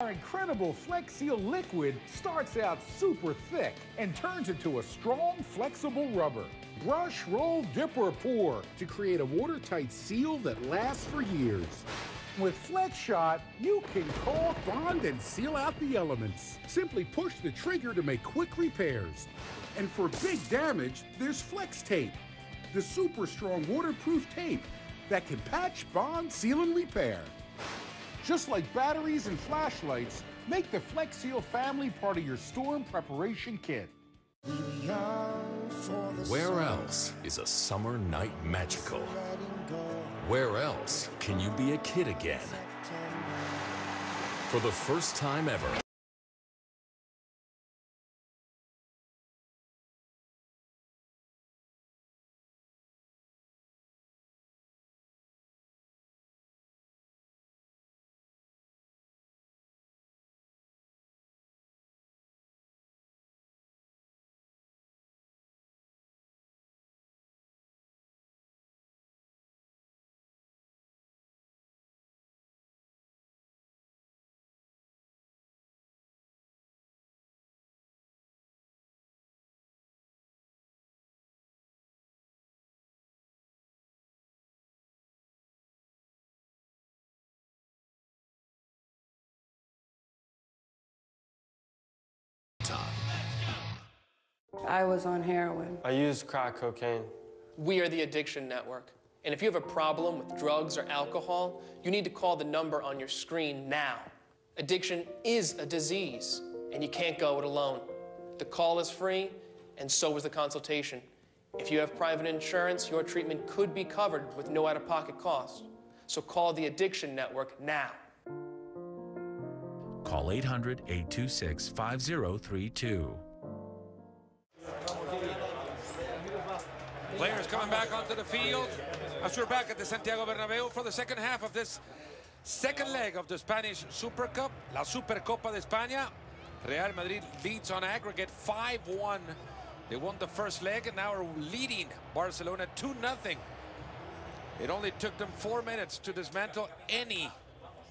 Our incredible Flex Seal liquid starts out super thick and turns into a strong, flexible rubber. Brush, roll, dip, or pour to create a watertight seal that lasts for years. With Flex Shot, you can caulk, bond, and seal out the elements. Simply push the trigger to make quick repairs. And for big damage, there's Flex Tape, the super strong waterproof tape that can patch, bond, seal, and repair. Just like batteries and flashlights, make the Flex Seal family part of your storm preparation kit. Where else is a summer night magical? Where else can you be a kid again? For the first time ever, I was on heroin. I used crack cocaine. We are the Addiction Network. And if you have a problem with drugs or alcohol, you need to call the number on your screen now. Addiction is a disease, and you can't go it alone. The call is free, and so is the consultation. If you have private insurance, your treatment could be covered with no out-of-pocket cost. So call the Addiction Network now. Call 800-826-5032. Players coming back onto the field as we're back at the Santiago Bernabeu for the second half of this second leg of the Spanish Super Cup, La Supercopa de España. Real Madrid leads on aggregate 5-1. They won the first leg and now are leading Barcelona 2-0. It only took them 4 minutes to dismantle any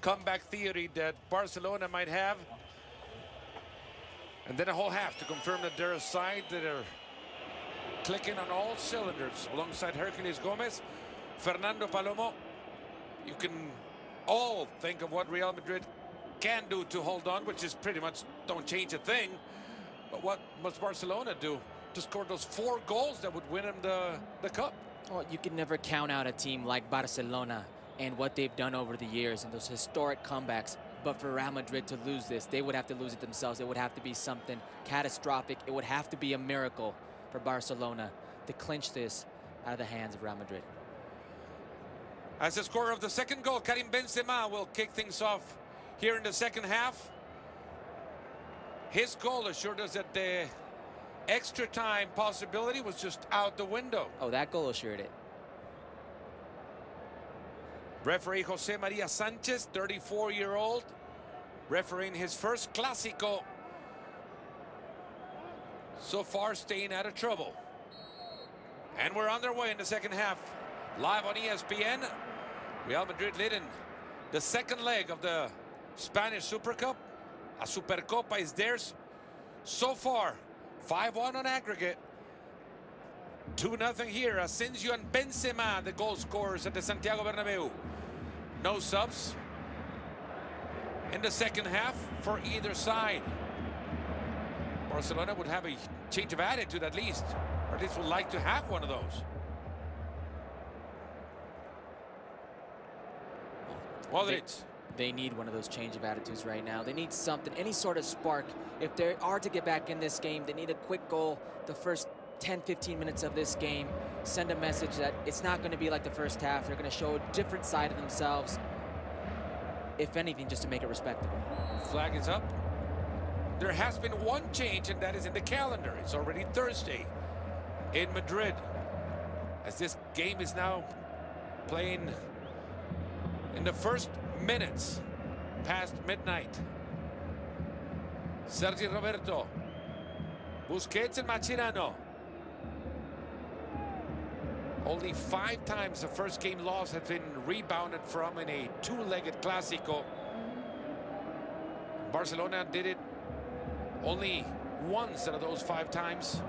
comeback theory that Barcelona might have. And then a whole half to confirm that they're a side that are clicking on all cylinders alongside Hercules Gomez, Fernando Palomo. You can all think of what Real Madrid can do to hold on, which is pretty much don't change a thing. But what must Barcelona do to score those 4 goals that would win them the cup? Well, you can never count out a team like Barcelona and what they've done over the years and those historic comebacks. But for Real Madrid to lose this, they would have to lose it themselves. It would have to be something catastrophic. It would have to be a miracle for Barcelona to clinch this out of the hands of Real Madrid. As the scorer of the second goal, Karim Benzema will kick things off here in the second half. His goal assured us that the extra time possibility was just out the window. Oh, that goal assured it. Referee Jose Maria Sanchez, 34-year-old, refereeing his first Clásico. So far, staying out of trouble. And we're on their way in the second half. Live on ESPN. Real Madrid leading the second leg of the Spanish Super Cup. A Supercopa is theirs. So far, 5-1 on aggregate. 2-0 here. Asensio and Benzema, the goal scorers at the Santiago Bernabeu. No subs in the second half for either side. Barcelona would have a change of attitude at least, or at least would like to have one of those. MADRID. They need one of those change of attitudes right now. They need something, any sort of spark. If they are to get back in this game, they need a quick goal the first 10-15 minutes of this game. Send a message that it's not going to be like the first half. They're going to show a different side of themselves. If anything, just to make it respectable. Flag is up. There has been one change, and that is in the calendar. It's already Thursday in Madrid, as this game is now playing in the first minutes past midnight. Sergi Roberto, Busquets and Mascherano. Only 5 times the first game loss has been rebounded from in a 2-legged Clásico. Barcelona did it only once out of those 5 times.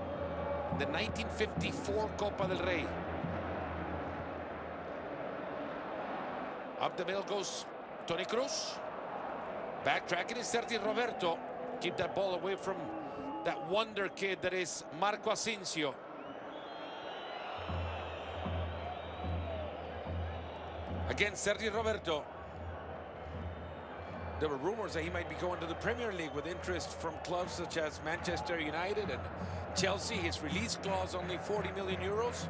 The 1954 Copa del Rey. Up the middle goes Toni Kroos. Backtracking is Sergi Roberto. Keep that ball away from that wonder kid that is Marco Asensio. Again, Sergi Roberto. There were rumors that he might be going to the Premier League with interest from clubs such as Manchester United and Chelsea. His release clause only 40 million euros.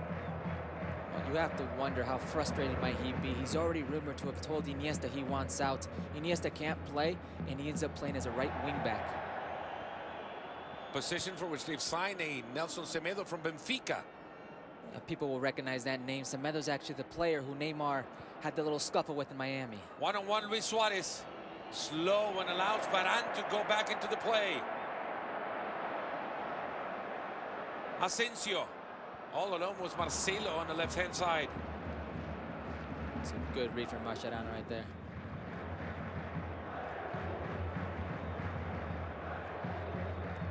Well, you have to wonder how frustrated might he be. He's already rumored to have told Iniesta he wants out. Iniesta can't play, and he ends up playing as a right wing back. Position for which they've signed a Nelson Semedo from Benfica. People will recognize that name. Semedo's actually the player who Neymar had the little scuffle with in Miami. One-on-one, Luis Suarez. Slow and allows Varane to go back into the play. Asensio. All alone was Marcelo on the left-hand side. It's a good read from Mascherano right there.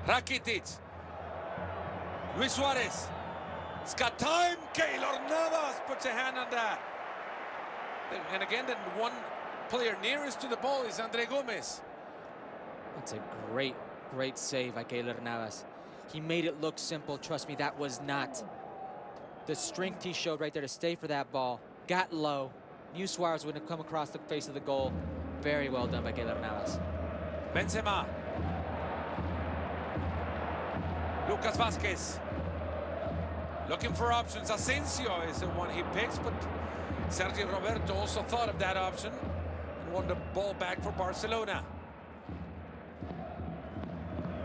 Rakitic. Luis Suarez. It's got time. Keylor Navas puts a hand on that. And again, the one player nearest to the ball is Andre Gomez. That's a great, great save by Keylor Navas. He made it look simple. Trust me, that was not. The strength he showed right there to stay for that ball. Got low. Knew Suarez wouldn't come across the face of the goal. Very well done by Keylor Navas. Benzema. Lucas Vázquez. Looking for options. Asensio is the one he picks, but Sergi Roberto also thought of that option and won the ball back for Barcelona.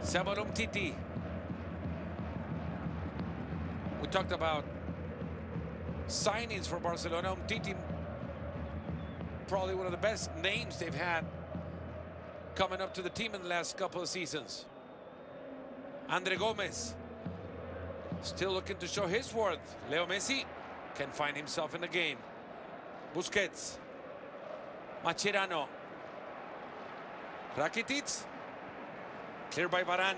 Samuel Umtiti. We talked about signings for Barcelona. Umtiti, probably one of the best names they've had coming up to the team in the last couple of seasons. Andre Gomez. Still looking to show his worth. Leo Messi can find himself in the game. Busquets. Mascherano. Rakitic. Cleared by Varane.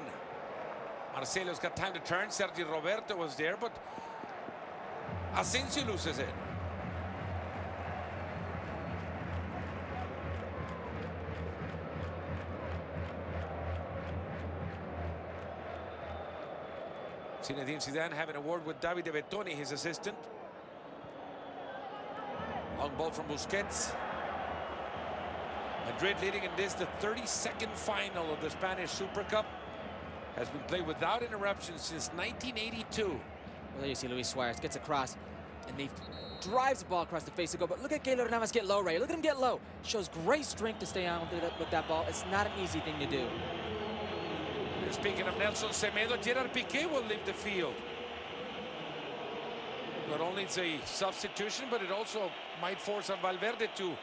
Marcelo's got time to turn. Sergi Roberto was there, but Asensio loses it. Zinedine Zidane having a word with Davide Bettoni, his assistant. Long ball from Busquets. Madrid leading in this, the 32nd final of the Spanish Supercup. Has been played without interruption since 1982. Well, there you see Luis Suarez gets across, and he drives the ball across the face of the goal. But look at Keylor Navas get low, Ray. Look at him get low. Shows great strength to stay on with that ball. It's not an easy thing to do. Speaking of Nelson Semedo, Gerard Piqué will leave the field. Not only it's a substitution, but it also might force on Valverde to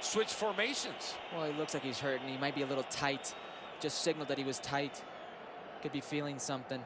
switch formations. Well, he looks like he's hurt, and he might be a little tight. Just signaled that he was tight. Could be feeling something.